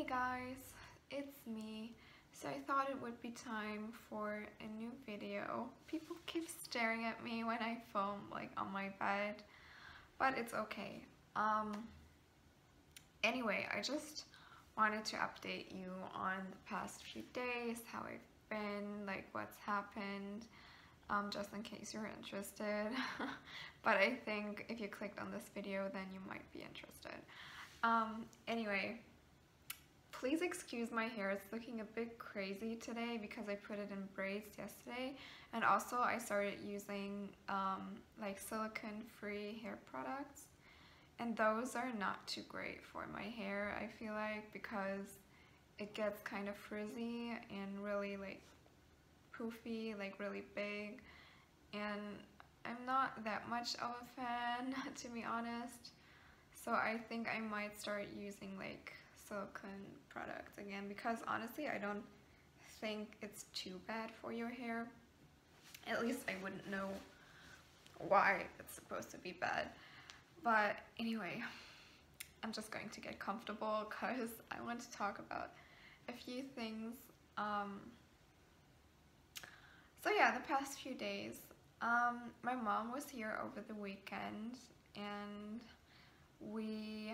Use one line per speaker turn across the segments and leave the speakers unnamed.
guys, it's me. So I thought it would be time for a new video. People keep staring at me when I film like on my bed, but it's okay. Anyway, I just wanted to update you on the past few days, how I've been, like what's happened, just in case you're interested. But I think if you clicked on this video, then you might be interested. Anyway, please excuse my hair, it's looking a bit crazy today because I put it in braids yesterday, and also I started using like silicone-free hair products, and those are not too great for my hair, I feel like, because it gets kind of frizzy and really like poofy, like really big, and I'm not that much of a fan to be honest. So I think I might start using like silicone products again, because honestly I don't think it's too bad for your hair. At least I wouldn't know why it's supposed to be bad. But anyway, I'm just going to get comfortable because I want to talk about a few things. So yeah, the past few days, my mom was here over the weekend and we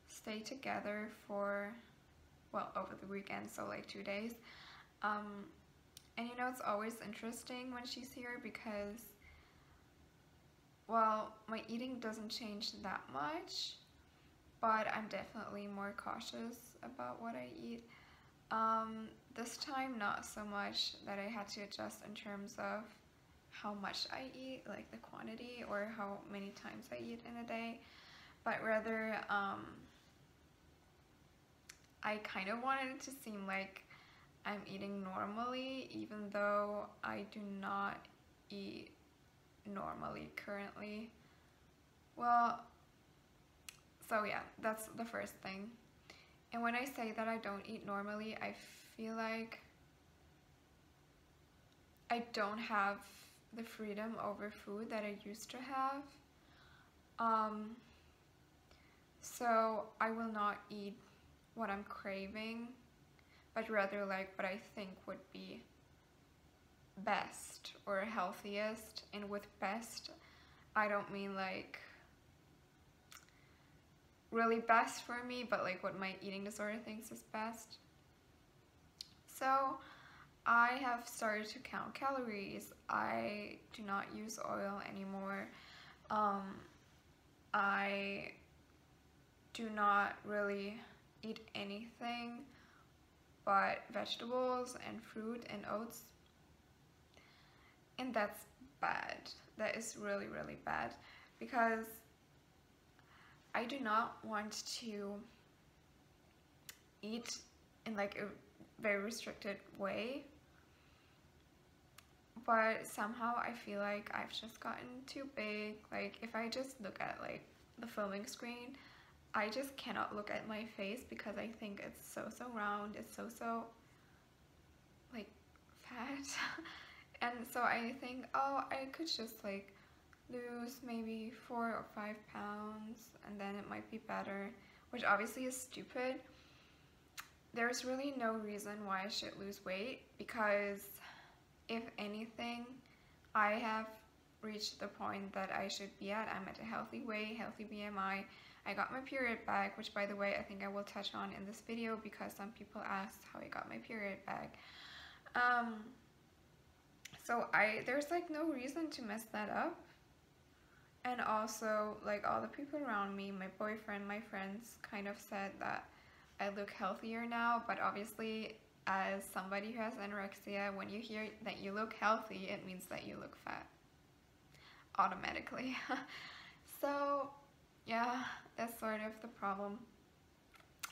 stayed together for, well, over the weekend, so like 2 days. And you know, it's always interesting when she's here because, well, my eating doesn't change that much, but I'm definitely more cautious about what I eat. This time, not so much that I had to adjust in terms of how much I eat, like the quantity or how many times I eat in a day, but rather I kind of wanted it to seem like I'm eating normally, even though I do not eat normally currently. Well, so yeah, that's the first thing. And when I say that I don't eat normally, I feel like I don't have the freedom over food that I used to have. So I will not eat what I'm craving, but rather like what I think would be best or healthiest. And with best, I don't mean like really best for me, but like what my eating disorder thinks is best. So I have started to count calories. I do not use oil anymore. I do not really eat anything but vegetables and fruit and oats, and that's bad. That is really, really bad, because I do not want to eat in like a very restricted way, but somehow I feel like I've just gotten too big. Like if I just look at like the filming screen, I just cannot look at my face because I think it's so round, it's so like fat. And so I think, oh, I could just like lose maybe 4 or 5 pounds and then it might be better, which obviously is stupid. There's really no reason why I should lose weight, because if anything, I have reached the point that I should be at. I'm at a healthy weight, healthy BMI. I got my period back, which by the way, I think I will touch on in this video because some people asked how I got my period back. So there's like no reason to mess that up. And also, like all the people around me, my boyfriend, my friends kind of said that I look healthier now, but obviously as somebody who has anorexia, when you hear that you look healthy, it means that you look fat automatically. So yeah, that's sort of the problem.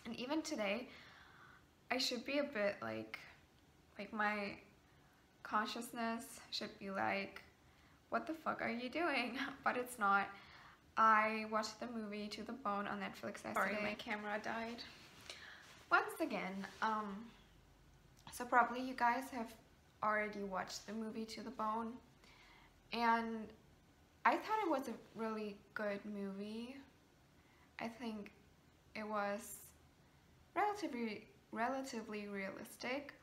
And even today, I should be a bit like my consciousness should be like, what the fuck are you doing? But it's not. I watched the movie To the Bone on Netflix yesterday. Sorry, my camera died. Once again, so probably you guys have already watched the movie To the Bone, and I thought it was a really good movie. I think it was relatively realistic.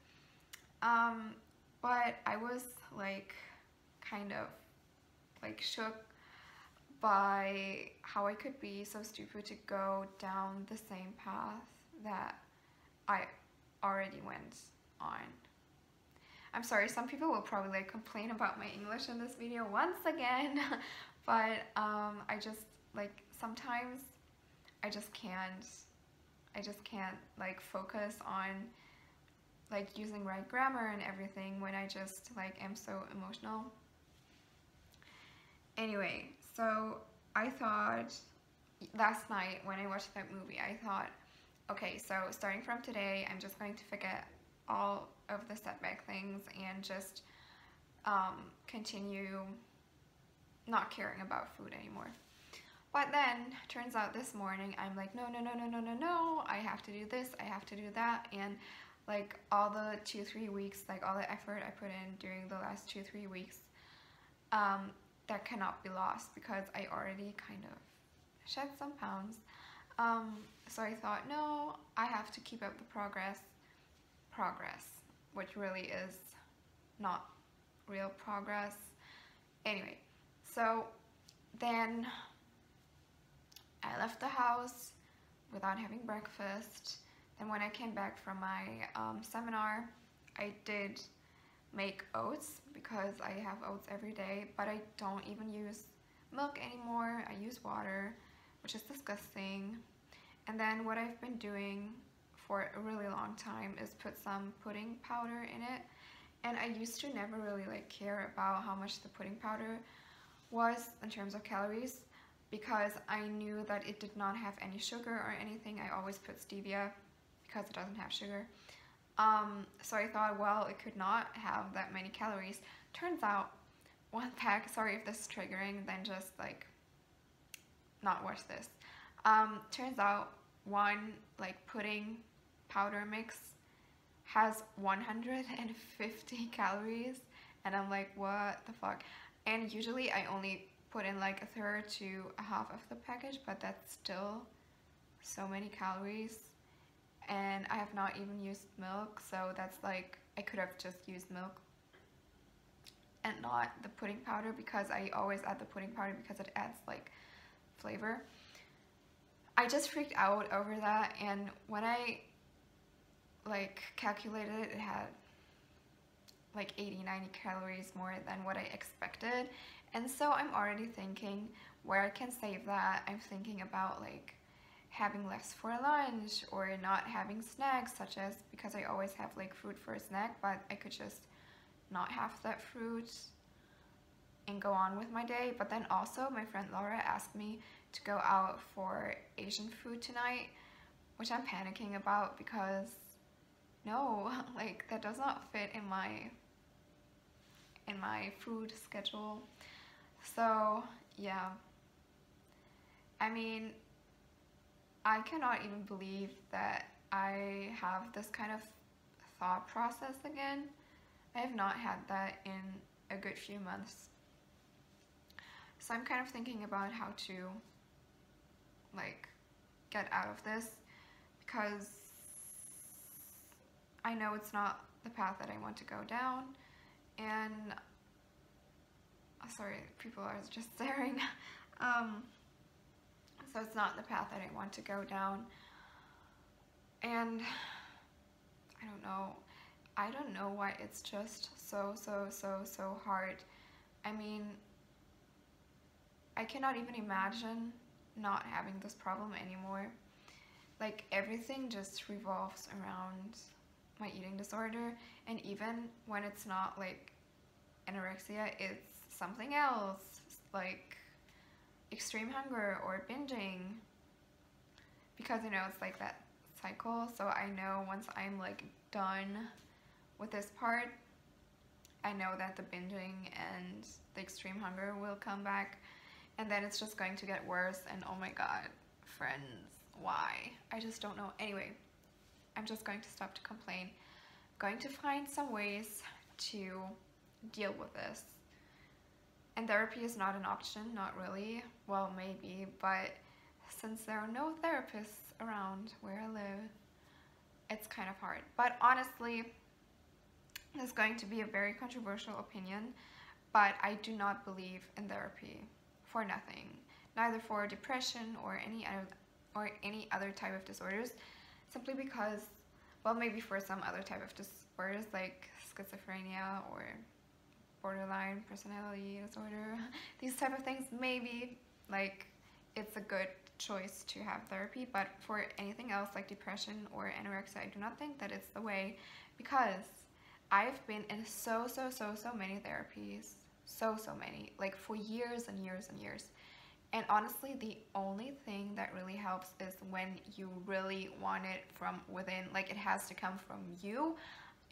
But I was like kind of like shook by how I could be so stupid to go down the same path that I already went on. I'm sorry, some people will probably like complain about my English in this video once again, but I just like sometimes I just can't like focus on like using right grammar and everything when I just like am so emotional. Anyway, so I thought last night when I watched that movie, I thought, okay, so starting from today, I'm just going to forget all of the setback things and just continue not caring about food anymore. But then, turns out this morning, I'm like, no, I have to do this, I have to do that, and like all the 2-3 weeks, like all the effort I put in during the last 2-3 weeks, that cannot be lost because I already kind of shed some pounds. So I thought, no, I have to keep up the progress, which really is not real progress. Anyway, so then I left the house without having breakfast. Then when I came back from my seminar, I did make oats because I have oats every day, but I don't even use milk anymore. I use water, which is disgusting. And then what I've been doing for a really long time is put some pudding powder in it. And I used to never really like care about how much the pudding powder was in terms of calories because I knew that it did not have any sugar or anything. I always put stevia because it doesn't have sugar. So I thought, well, it could not have that many calories. Turns out, one pack, sorry if this is triggering, then just like not watch this. Turns out one like pudding powder mix has 150 calories, and I'm like, what the fuck? And usually I only put in like a third to a half of the package, but that's still so many calories. And I have not even used milk, so that's like, I could have just used milk and not the pudding powder because I always add the pudding powder because it adds like flavor. I just freaked out over that, and when I like calculated it, it had like 80-90 calories more than what I expected. And so I'm already thinking where I can save that. I'm thinking about like having less for lunch or not having snacks, such as, because I always have like fruit for a snack, but I could just not have that fruit and go on with my day. But then also my friend Laura asked me to go out for Asian food tonight, which I'm panicking about because no, like that does not fit in my food schedule. So yeah, I mean, I cannot even believe that I have this kind of thought process again. I have not had that in a good few months. So I'm kind of thinking about how to like get out of this because I know it's not the path that I want to go down. And sorry, people are just staring. So it's not the path that I want to go down. And I don't know why it's just so hard. I mean, I cannot even imagine not having this problem anymore. Like everything just revolves around my eating disorder, and even when it's not like anorexia, it's something else, like extreme hunger or binging, because you know it's like that cycle. So I know once I'm like done with this part, I know that the binging and the extreme hunger will come back, and then it's just going to get worse. And oh my god, friends, why? I just don't know. Anyway, I'm just going to stop to complain. I'm going to find some ways to deal with this. And therapy is not an option, not really. Well, maybe, but since there are no therapists around where I live, it's kind of hard. But honestly, this is going to be a very controversial opinion, but I do not believe in therapy for nothing, neither for depression or any other type of disorders, simply because, well, maybe for some other type of disorders like schizophrenia or borderline personality disorder, these type of things, maybe like it's a good choice to have therapy. But for anything else like depression or anorexia, I do not think that it's the way, because I've been in so many therapies, so many, like for years and years and years. And honestly, the only thing that really helps is when you really want it from within. Like, it has to come from you,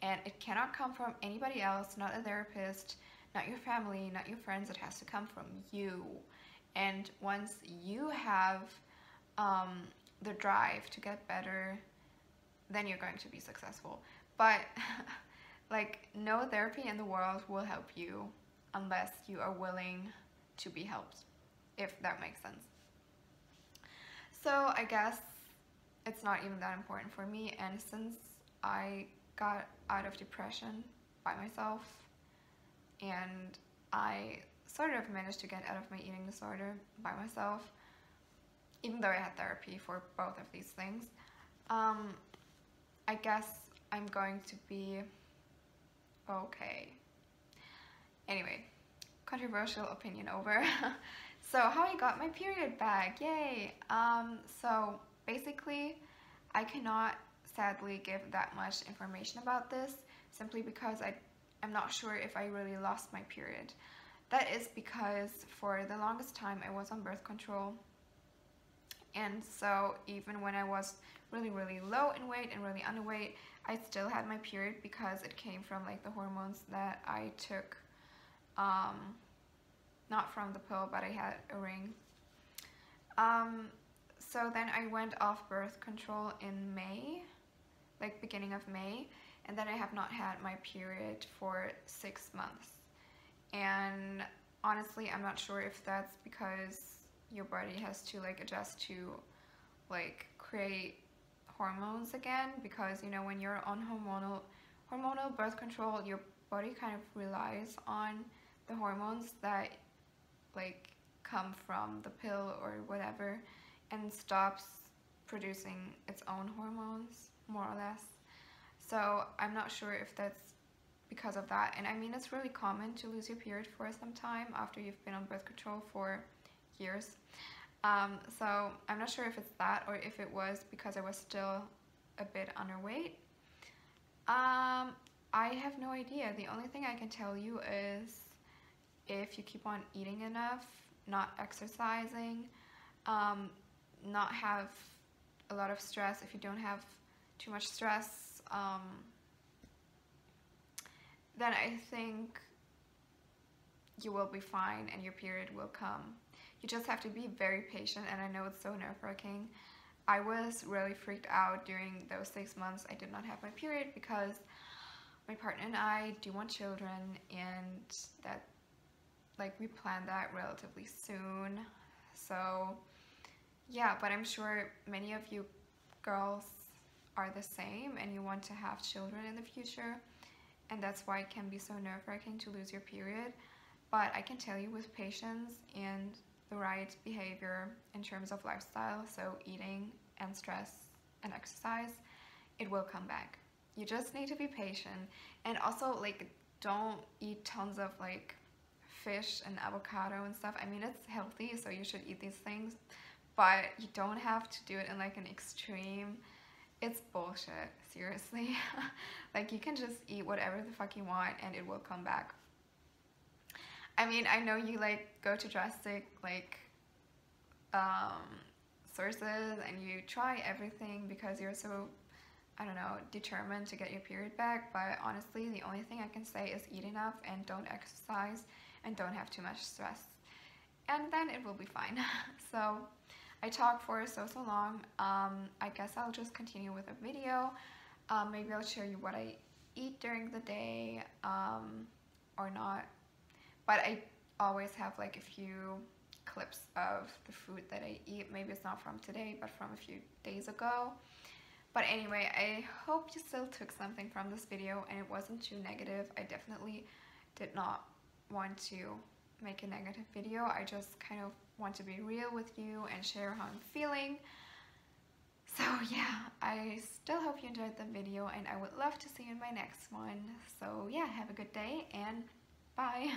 and it cannot come from anybody else, not a therapist, not your family, not your friends. It has to come from you. And once you have the drive to get better, then you're going to be successful. But like, no therapy in the world will help you unless you are willing to be helped, if that makes sense. So I guess it's not even that important for me, and since I got out of depression by myself, and I sort of managed to get out of my eating disorder by myself, even though I had therapy for both of these things, I guess I'm going to be okay. Anyway, controversial opinion over. So how I got my period back, yay! So basically, I cannot sadly give that much information about this, simply because I'm not sure if I really lost my period. That is because for the longest time I was on birth control, and so even when I was really low in weight and really underweight, I still had my period because it came from like the hormones that I took, not from the pill, but I had a ring. So then I went off birth control in May, like beginning of May, and then I have not had my period for 6 months. And honestly, I'm not sure if that's because your body has to like adjust to like create hormones again, because you know, when you're on hormonal birth control, your body kind of relies on the hormones that like come from the pill or whatever, and stops producing its own hormones, more or less. So I'm not sure if that's because of that. And I mean, it's really common to lose your period for some time after you've been on birth control for years. So I'm not sure if it's that, or if it was because I was still a bit underweight. I have no idea. The only thing I can tell you is, if you keep on eating enough, not exercising, not have a lot of stress, if you don't have too much stress, then I think you will be fine and your period will come. You just have to be very patient, and I know it's so nerve-wracking. I was really freaked out during those 6 months I did not have my period, because my partner and I do want children, and that, like, we planned that relatively soon. So yeah, but I'm sure many of you girls are the same and you want to have children in the future, and that's why it can be so nerve-wracking to lose your period. But I can tell you, with patience and the right behavior in terms of lifestyle, so eating and stress and exercise, it will come back. You just need to be patient, and also like, don't eat tons of like fish and avocado and stuff. I mean, it's healthy, so you should eat these things, but you don't have to do it in like an extreme. It's bullshit, seriously. Like, you can just eat whatever the fuck you want and it will come back. I mean, I know you like go to drastic like sources and you try everything because you're so, I don't know, determined to get your period back, but honestly, the only thing I can say is eat enough and don't exercise and don't have too much stress, and then it will be fine. So I talked for so long. I guess I'll just continue with a video. Maybe I'll show you what I eat during the day, or not, but I always have like a few clips of the food that I eat. Maybe it's not from today, but from a few days ago. But anyway, I hope you still took something from this video and it wasn't too negative. I definitely did not want to make a negative video. I just kind of want to be real with you and share how I'm feeling. So yeah, I still hope you enjoyed the video and I would love to see you in my next one. So yeah, have a good day and bye.